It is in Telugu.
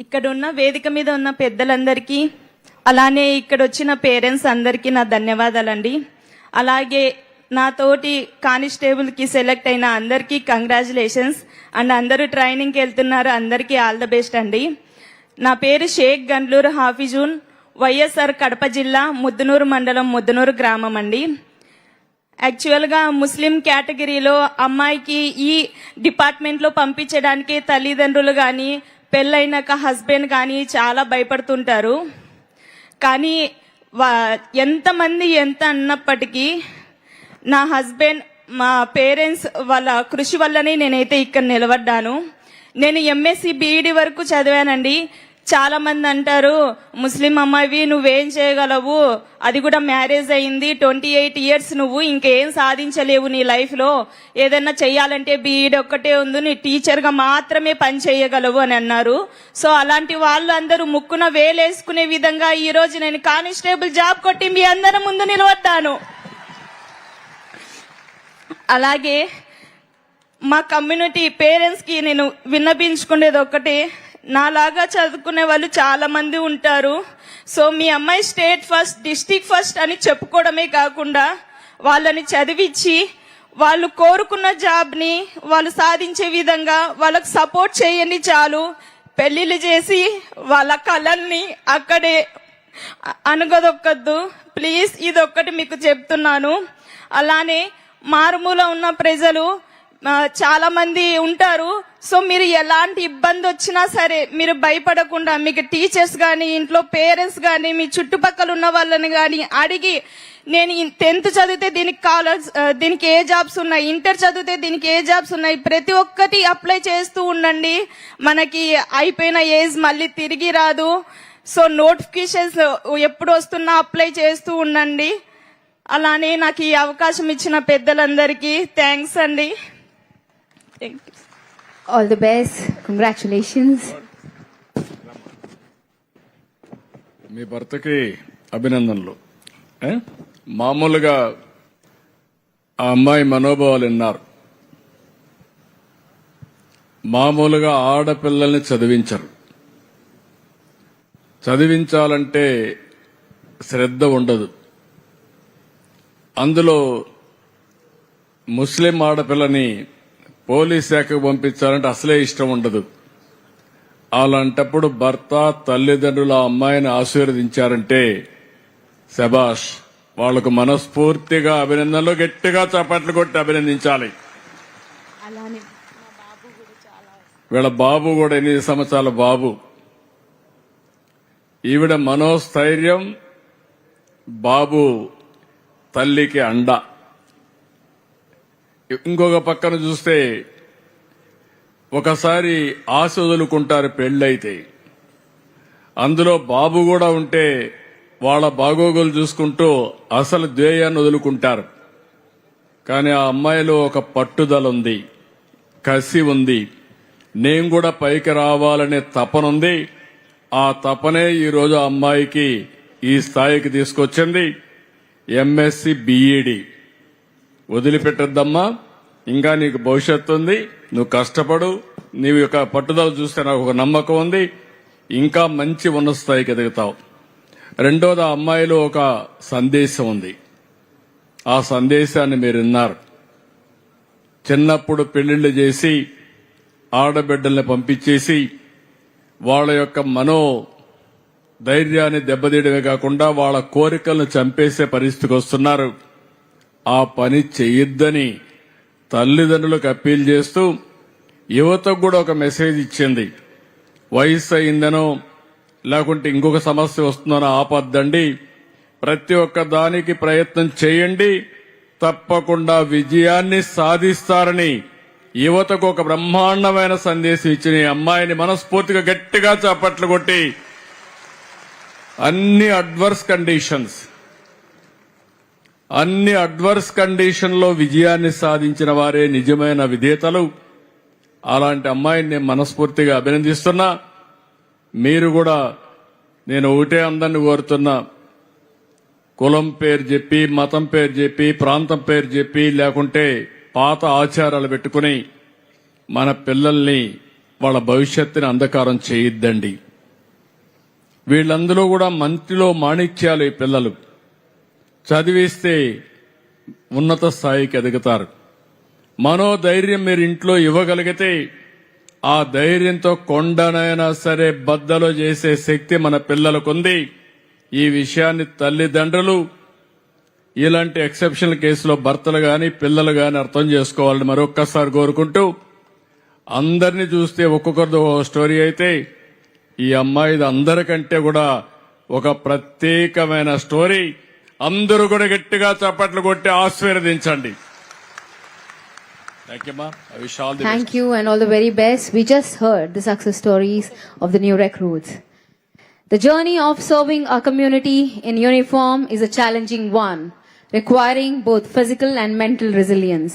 ఇక్కడ ఉన్న వేదిక మీద ఉన్న పెద్దలందరికీ అలానే ఇక్కడ వచ్చిన పేరెంట్స్ అందరికీ నా ధన్యవాదాలండి. అలాగే నా తోటి కానిస్టేబుల్ కి సెలెక్ట్ అయిన అందరికీ కంగ్రాచులేషన్స్ అండ్ అందరూ ట్రైనింగ్కి వెళ్తున్నారు, అందరికీ ఆల్ ద బెస్ట్ అండి. నా పేరు షేక్ గండ్లూరు హాఫిజూన్, వైఎస్ఆర్ కడప జిల్లా ముద్దునూరు మండలం ముద్దునూరు గ్రామం అండి. యాక్చువల్గా ముస్లిం కేటగిరీలో అమ్మాయికి ఈ డిపార్ట్మెంట్లో పంపించడానికి తల్లిదండ్రులు కానీ పెళ్ళైనాక హస్బెండ్ కానీ చాలా భయపడుతుంటారు. కానీ ఎంతమంది ఎంత అన్నప్పటికీ నా హస్బెండ్ మా పేరెంట్స్ వాళ్ళ కృషి వల్లనే నేనైతే ఇక్కడ నిలబడ్డాను. నేను ఎంఎస్సి బీఈడి వరకు చదివానండి. చాలా మంది అంటారు, ముస్లిం అమ్మాయివి నువ్వేం చేయగలవు, అది కూడా మ్యారేజ్ అయింది, 28 years, నువ్వు ఇంకేం సాధించలేవు నీ లైఫ్ లో, ఏదైనా చెయ్యాలంటే బీఈడి ఒక్కటే ఉంది, నీ టీచర్ గా మాత్రమే పని చేయగలవు అని అన్నారు. సో అలాంటి వాళ్ళు అందరూ ముక్కున వేలేసుకునే విధంగా ఈ రోజు నేను కానిస్టేబుల్ జాబ్ కొట్టి మీ అందరి ముందు నిలబడ్డాను. అలాగే మా కమ్యూనిటీ పేరెంట్స్ కి నేను విన్నపించుకునేది ఒక్కటే, నాలాగా చదువుకునే వాళ్ళు చాలా మంది ఉంటారు. సో మీ అమ్మాయి స్టేట్ ఫస్ట్, డిస్ట్రిక్ట్ ఫస్ట్ అని చెప్పుకోవడమే కాకుండా వాళ్ళని చదివించి వాళ్ళు కోరుకున్న జాబ్ ని వాళ్ళు సాధించే విధంగా వాళ్ళకు సపోర్ట్ చేయండి చాలు. పెళ్లిళ్ళు చేసి వాళ్ళ కళల్ని అక్కడే అనుగదొక్కద్దు ప్లీజ్, ఇదొక్కటి మీకు చెప్తున్నాను. అలానే మారుమూల ఉన్న ప్రజలు చాలా మంది ఉంటారు. సో మీరు ఎలాంటి ఇబ్బంది వచ్చినా సరే మీరు భయపడకుండా మీకు టీచర్స్ కానీ ఇంట్లో పేరెంట్స్ కానీ మీ చుట్టుపక్కల ఉన్న వాళ్ళని కానీ అడిగి, నేను 10th చదివితే దీనికి ఏ జాబ్స్ ఉన్నాయి, ఇంటర్ చదివితే దీనికి ఏ జాబ్స్ ఉన్నాయి, ప్రతి ఒక్కటి అప్లై చేస్తూ ఉండండి. మనకి అయిపోయిన ఏజ్ మళ్ళీ తిరిగి రాదు. సో నోటిఫికేషన్స్ ఎప్పుడు వస్తున్నా అప్లై చేస్తూ ఉండండి. అలానే నాకు ఈ అవకాశం ఇచ్చిన పెద్దలందరికీ థ్యాంక్స్ అండి. All the best. Congratulations. మీ భర్తకి అభినందనలు. మామూలుగా ఆ అమ్మాయి మనోభావాలు విన్నారు. మామూలుగా ఆడపిల్లల్ని చదివించరు. చదివించాలంటే శ్రద్ధ ఉండదు. అందులో ముస్లిం ఆడపిల్లని పోలీస్ శాఖకు పంపించాలంటే అసలే ఇష్టం ఉండదు. అలాంటప్పుడు భర్త తల్లిదండ్రులు ఆ అమ్మాయిని ఆశీర్వదించారంటే శబాష్, వాళ్లకు మనస్ఫూర్తిగా అభినందనలు, గట్టిగా చప్పట్లు కొట్టి అభినందించాలి. వీళ్ళ బాబు కూడా 8 సంవత్సరాల బాబు. ఈవిడ మనోస్థైర్యం, బాబు తల్లికి అండ. ఇంకొక పక్కన చూస్తే ఒకసారి ఆశ వదులుకుంటారు పెళ్ళైతే, అందులో బాబు కూడా ఉంటే వాళ్ళ బాగోగులు చూసుకుంటూ అసలు ద్వేయాన్ని వదులుకుంటారు. కానీ ఆ అమ్మాయిలో ఒక పట్టుదల ఉంది, కసి ఉంది, నేను కూడా పైకి రావాలనే తపనుంది. ఆ తపనే ఈరోజు ఆ అమ్మాయికి ఈ స్థాయికి తీసుకొచ్చింది. ఎంఎస్సి బీఈడి వదిలిపెట్టద్దమ్మా, ఇంకా నీకు భవిష్యత్తు ఉంది, నువ్వు కష్టపడు, నీ యొక్క పట్టుదల చూస్తే నాకు ఒక నమ్మకం ఉంది, ఇంకా మంచి ఉన్నత స్థాయికి ఎదుగుతావు. రెండోది, ఆ అమ్మాయిలో ఒక సందేశం ఉంది. ఆ సందేశాన్ని మీరు విన్నారు. చిన్నప్పుడు పెళ్లిళ్లు చేసి ఆడబిడ్డల్ని పంపించేసి వాళ్ళ యొక్క మనో ధైర్యాన్ని దెబ్బతీయడమే కాకుండా వాళ్ళ కోరికలను చంపేసే పరిస్థితికి వస్తున్నారు. ఆ పని చెయ్యొద్దని తల్లిదండ్రులకు అప్పీల్ చేస్తూ యువతకు కూడా ఒక మెసేజ్ ఇచ్చింది. వయసు అయిందనో లేకుంటే ఇంకొక సమస్య వస్తుందనో ఆపద్దండి, ప్రతి ఒక్క దానికి ప్రయత్నం చేయండి, తప్పకుండా విజయాన్ని సాధిస్తారని యువతకు ఒక బ్రహ్మాండమైన సందేశం ఇచ్చిన ఈ అమ్మాయిని మనస్ఫూర్తిగా గట్టిగా చప్పట్లు కొట్టి, అన్ని అడ్వర్స్ కండిషన్ లో విజయాన్ని సాధించిన వారే నిజమైన విజేతలు. అలాంటి అమ్మాయిని నేను మనస్ఫూర్తిగా అభినందిస్తున్నా. మీరు కూడా, నేను ఒకటే అందరిని కోరుతున్నా, కులం పేరు చెప్పి, మతం పేరు చెప్పి, ప్రాంతం పేరు చెప్పి, లేకుంటే పాత ఆచారాలు పెట్టుకుని మన పిల్లల్ని వాళ్ళ భవిష్యత్తుని అంధకారం చేయొద్దండి. వీళ్ళందరూ కూడా మంత్రిలో మాణిక్యాలు ఈ పిల్లలు. చదివిస్తే ఉన్నత స్థాయికి ఎదుగుతారు. మనోధైర్యం మీరు ఇంట్లో ఇవ్వగలిగితే ఆ ధైర్యంతో కొండనైనా సరే బద్దలు చేసే శక్తి మన పిల్లలకుంది. ఈ విషయాన్ని తల్లిదండ్రులు ఇలాంటి ఎక్సెప్షనల్ కేసులో భర్తలు గాని పిల్లలు గాని అర్థం చేసుకోవాలని మరొక్కసారి కోరుకుంటూ, అందరినీ చూస్తే ఒక్కొక్కరిది ఒక స్టోరీ అయితే ఈ అమ్మాయిది అందరికంటే కూడా ఒక ప్రత్యేకమైన స్టోరీ. అందరూ కూడా గట్టిగా చప్పట్లు కొట్టి ఆశీర్వదించండి. Thank you, ma. I wish all the best. Thank you and all the very best. We just heard the success stories of the new recruits. The journey of serving our community in uniform is a challenging one, requiring both physical and mental resilience.